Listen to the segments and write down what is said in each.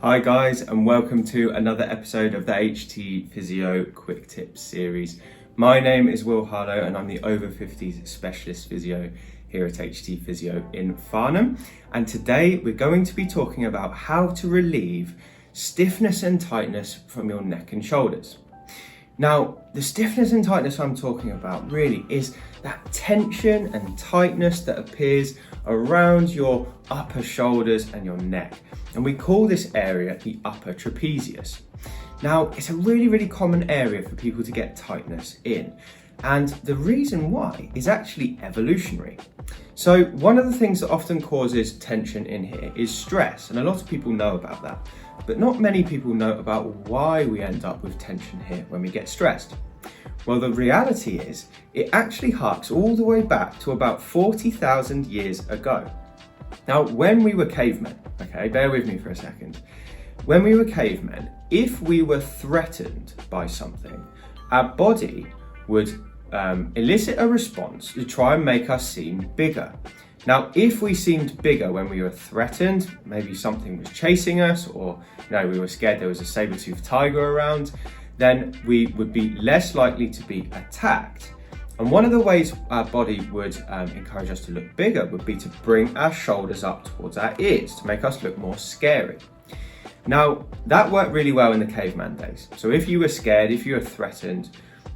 Hi guys, and welcome to another episode of the HT Physio Quick Tips series. My name is Harlow and I'm the Over-Fifties Specialist Physio here at HT Physio in Farnham. And today we're going to be talking about how to relieve stiffness and tightness from your neck and shoulders. Now, the stiffness and tightness I'm talking about really is that tension and tightness that appears around your upper shoulders and your neck. And we call this area the upper trapezius. Now, it's a really common area for people to get tightness in. And the reason why is actually evolutionary. So one of the things that often causes tension in here is stress. And a lot of people know about that. But not many people know about why we end up with tension here when we get stressed. Well, the reality is it actually harks all the way back to about 40,000 years ago. Now, when we were cavemen, okay, bear with me for a second. When we were cavemen, if we were threatened by something, our body would elicit a response to try and make us seem bigger. Now, if we seemed bigger when we were threatened, maybe something was chasing us, or we were scared there was a saber-toothed tiger around, then we would be less likely to be attacked. And one of the ways our body would encourage us to look bigger would be to bring our shoulders up towards our ears to make us look more scary. Now, that worked really well in the caveman days. So if you were scared, if you were threatened,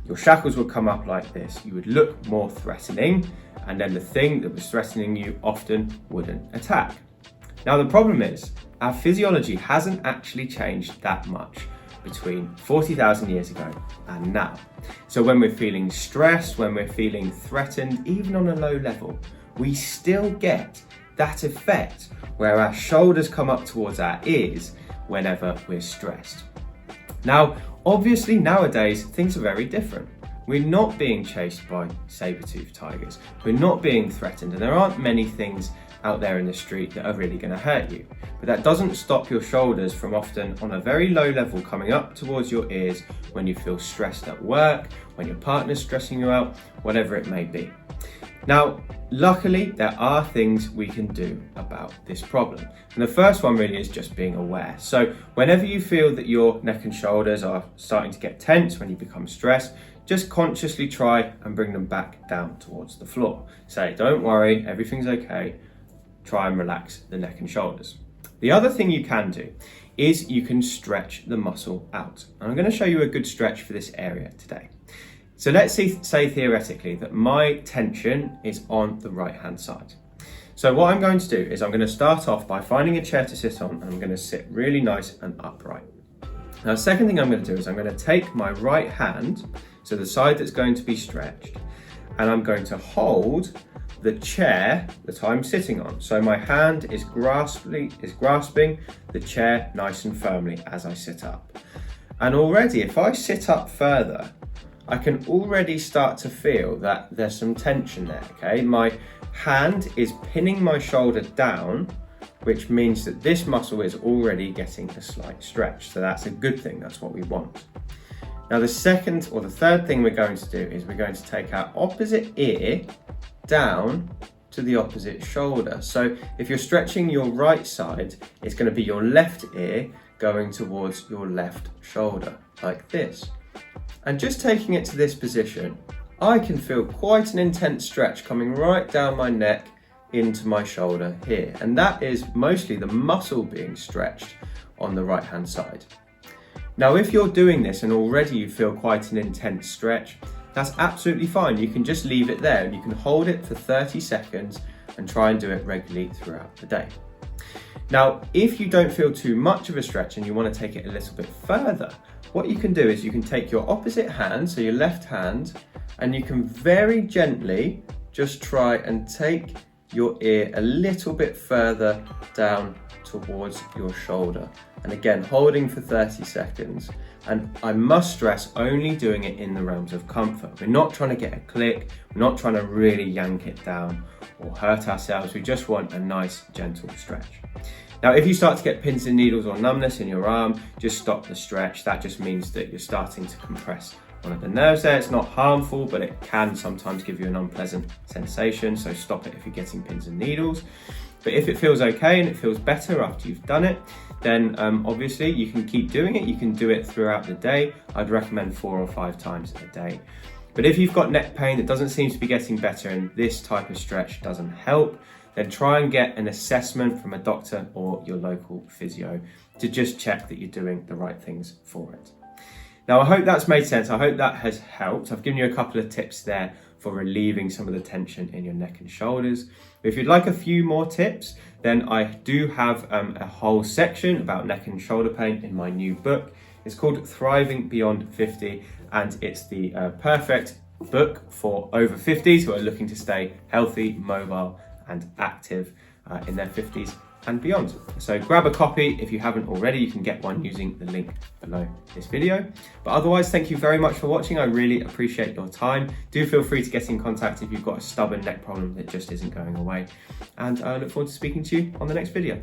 your shackles would come up like this. You would look more threatening, and then the thing that was threatening you often wouldn't attack. Now, the problem is our physiology hasn't actually changed that much between 40,000 years ago and now. So when we're feeling stressed, when we're feeling threatened, even on a low level, we still get that effect where our shoulders come up towards our ears whenever we're stressed. Now, obviously nowadays, things are very different. We're not being chased by saber-toothed tigers. We're not being threatened, and there aren't many things out there in the street that are really going to hurt you. But that doesn't stop your shoulders from often on a very low level coming up towards your ears when you feel stressed at work, when your partner's stressing you out, whatever it may be. Now, luckily, there are things we can do about this problem. And the first one really is just being aware. So whenever you feel that your neck and shoulders are starting to get tense, when you become stressed, just consciously try and bring them back down towards the floor. Say, don't worry, everything's okay. Try and relax the neck and shoulders. The other thing you can do is you can stretch the muscle out. And I'm going to show you a good stretch for this area today. So let's say theoretically that my tension is on the right hand side. So what I'm going to do is I'm going to start off by finding a chair to sit on, and I'm going to sit really nice and upright. Now, the second thing I'm going to do is I'm going to take my right hand, so the side that's going to be stretched, and I'm going to hold the chair that I'm sitting on. So my hand is grasping the chair nice and firmly as I sit up. And already, if I sit up further, I can already start to feel that there's some tension there, okay? My hand is pinning my shoulder down, which means that this muscle is already getting a slight stretch. So that's a good thing, that's what we want. Now the second or the third thing we're going to do is we're going to take our opposite ear down to the opposite shoulder. So if you're stretching your right side, it's going to be your left ear going towards your left shoulder, like this. And just taking it to this position, I can feel quite an intense stretch coming right down my neck into my shoulder here. And that is mostly the muscle being stretched on the right hand side. Now, if you're doing this and already you feel quite an intense stretch, that's absolutely fine. You can just leave it there and you can hold it for 30 seconds and try and do it regularly throughout the day. Now, if you don't feel too much of a stretch and you want to take it a little bit further, what you can do is you can take your opposite hand, so your left hand, and you can very gently just try and take your ear a little bit further down towards your shoulder. And again, holding for 30 seconds. And I must stress, only doing it in the realms of comfort. We're not trying to get a click. We're not trying to really yank it down or hurt ourselves. We just want a nice, gentle stretch. Now, if you start to get pins and needles or numbness in your arm, just stop the stretch. That just means that you're starting to compress one of the nerves there. It's not harmful, but it can sometimes give you an unpleasant sensation. So stop it if you're getting pins and needles. But if it feels okay and it feels better after you've done it, then obviously you can keep doing it. You can do it throughout the day. I'd recommend 4 or 5 times a day. But if you've got neck pain that doesn't seem to be getting better and this type of stretch doesn't help, then try and get an assessment from a doctor or your local physio to just check that you're doing the right things for it. Now, I hope that's made sense. I hope that has helped. I've given you a couple of tips there for relieving some of the tension in your neck and shoulders. If you'd like a few more tips, then I do have a whole section about neck and shoulder pain in my new book. It's called Thriving Beyond 50, and it's the perfect book for over 50s who are looking to stay healthy, mobile, and active in their 50s and beyond. So grab a copy if you haven't already. You can get one using the link below this video. But otherwise, thank you very much for watching. I really appreciate your time. Do feel free to get in contact if you've got a stubborn neck problem that just isn't going away. And I look forward to speaking to you on the next video.